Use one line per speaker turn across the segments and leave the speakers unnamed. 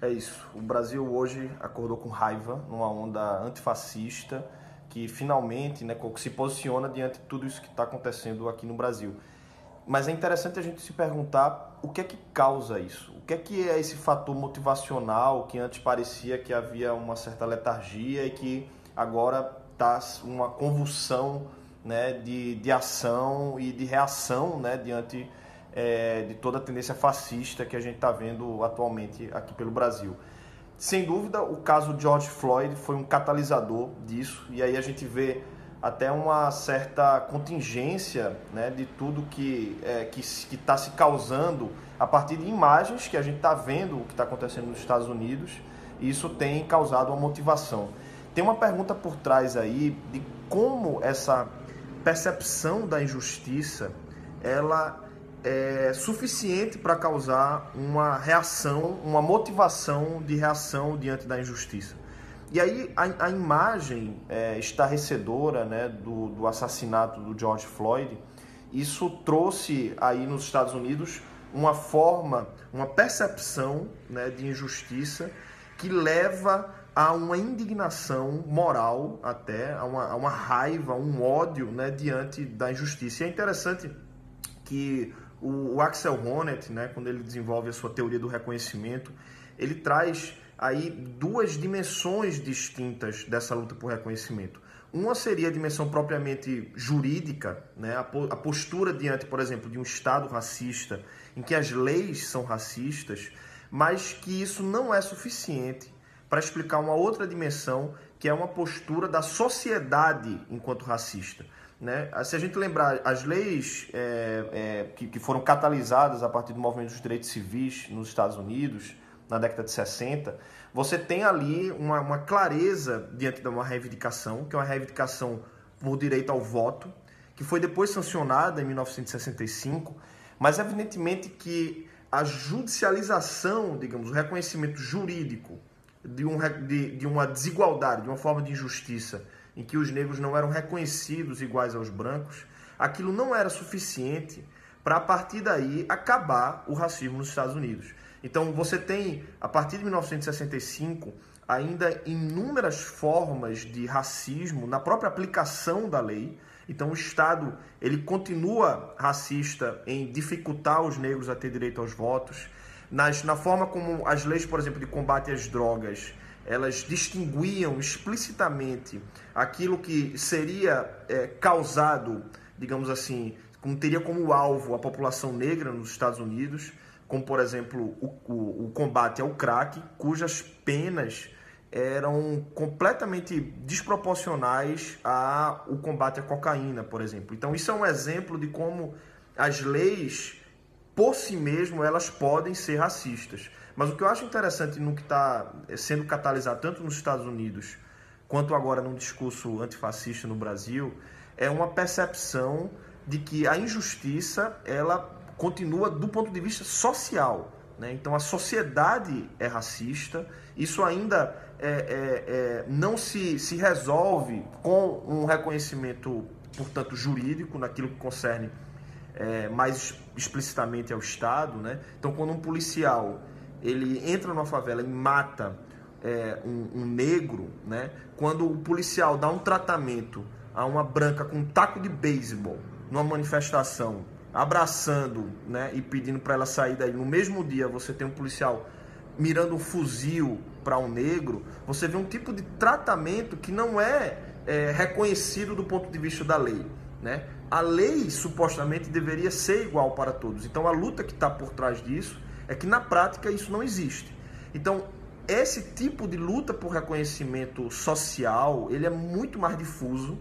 É isso. O Brasil hoje acordou com raiva numa onda antifascista que finalmente, né, se posiciona diante de tudo isso que está acontecendo aqui no Brasil. Mas é interessante a gente se perguntar o que é que causa isso. O que é esse fator motivacional que antes parecia que havia uma certa letargia e que agora está uma convulsão, né, de ação e de reação, né, diante de toda a tendência fascista que a gente está vendo atualmente aqui pelo Brasil. Sem dúvida, o caso George Floyd foi um catalisador disso, e aí a gente vê até uma certa contingência, né, de tudo que está se causando a partir de imagens que a gente está vendo o que está acontecendo nos Estados Unidos, e isso tem causado uma motivação. Tem uma pergunta por trás aí de como essa percepção da injustiça ela é suficiente para causar uma reação, uma motivação de reação diante da injustiça. E aí a imagem estarrecedora, né, do assassinato do George Floyd, isso trouxe aí nos Estados Unidos uma forma, uma percepção, né, de injustiça que leva a uma indignação moral até, a uma raiva, um ódio, né, diante da injustiça. E é interessante que o Axel Honneth, né, quando ele desenvolve a sua teoria do reconhecimento, ele traz aí duas dimensões distintas dessa luta por reconhecimento. Uma seria a dimensão propriamente jurídica, né, a postura diante, por exemplo, de um Estado racista, em que as leis são racistas, mas que isso não é suficiente para explicar uma outra dimensão, que é uma postura da sociedade enquanto racista. Né? Se a gente lembrar, as leis que foram catalisadas a partir do movimento dos direitos civis nos Estados Unidos, na década de 60, você tem ali uma clareza diante de uma reivindicação, que é uma reivindicação por direito ao voto, que foi depois sancionada em 1965, mas evidentemente que a judicialização, digamos, o reconhecimento jurídico de uma desigualdade, de uma forma de injustiça, em que os negros não eram reconhecidos iguais aos brancos, aquilo não era suficiente para, a partir daí, acabar o racismo nos Estados Unidos. Então, você tem, a partir de 1965, ainda inúmeras formas de racismo na própria aplicação da lei. Então, o Estado ele continua racista em dificultar os negros a ter direito aos votos, na forma como as leis, por exemplo, de combate às drogas, elas distinguiam explicitamente aquilo que seria causado, digamos assim, como teria como alvo a população negra nos Estados Unidos, como, por exemplo, o combate ao crack, cujas penas eram completamente desproporcionais ao combate à cocaína, por exemplo. Então, isso é um exemplo de como as leis, por si mesmo, elas podem ser racistas. Mas o que eu acho interessante no que está sendo catalisado tanto nos Estados Unidos quanto agora num discurso antifascista no Brasil é uma percepção de que a injustiça ela continua do ponto de vista social, né? Então a sociedade é racista, isso ainda não se resolve com um reconhecimento, portanto, jurídico naquilo que concerne mais explicitamente ao Estado, né? Então quando um policial ele entra numa favela e mata um negro, né? Quando o policial dá um tratamento a uma branca com um taco de beisebol numa manifestação, abraçando, né, e pedindo para ela sair daí, no mesmo dia você tem um policial mirando um fuzil para um negro, você vê um tipo de tratamento que não é reconhecido do ponto de vista da lei, né? A lei supostamente deveria ser igual para todos. Então a luta que está por trás disso é que na prática isso não existe. Então esse tipo de luta por reconhecimento social, ele é muito mais difuso,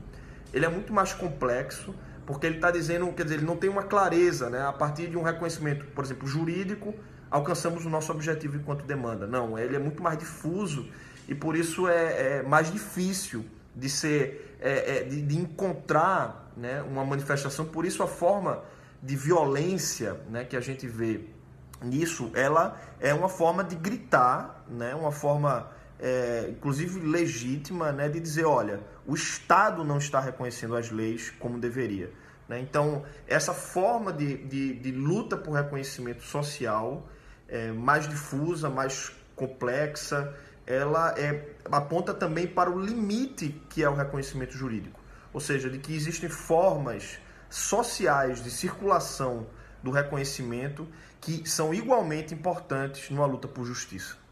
ele é muito mais complexo, porque ele está dizendo, quer dizer, ele não tem uma clareza, né? A partir de um reconhecimento, por exemplo, jurídico, alcançamos o nosso objetivo enquanto demanda. Não, ele é muito mais difuso e por isso é mais difícil de ser, de encontrar, né, uma manifestação. Por isso a forma de violência, né, que a gente vê nisso, ela é uma forma de gritar, né, uma forma inclusive legítima, né, de dizer, olha, o Estado não está reconhecendo as leis como deveria, né? Então, essa forma de luta por reconhecimento social mais difusa, mais complexa, ela aponta também para o limite que é o reconhecimento jurídico. Ou seja, de que existem formas sociais de circulação do reconhecimento que são igualmente importantes numa luta por justiça.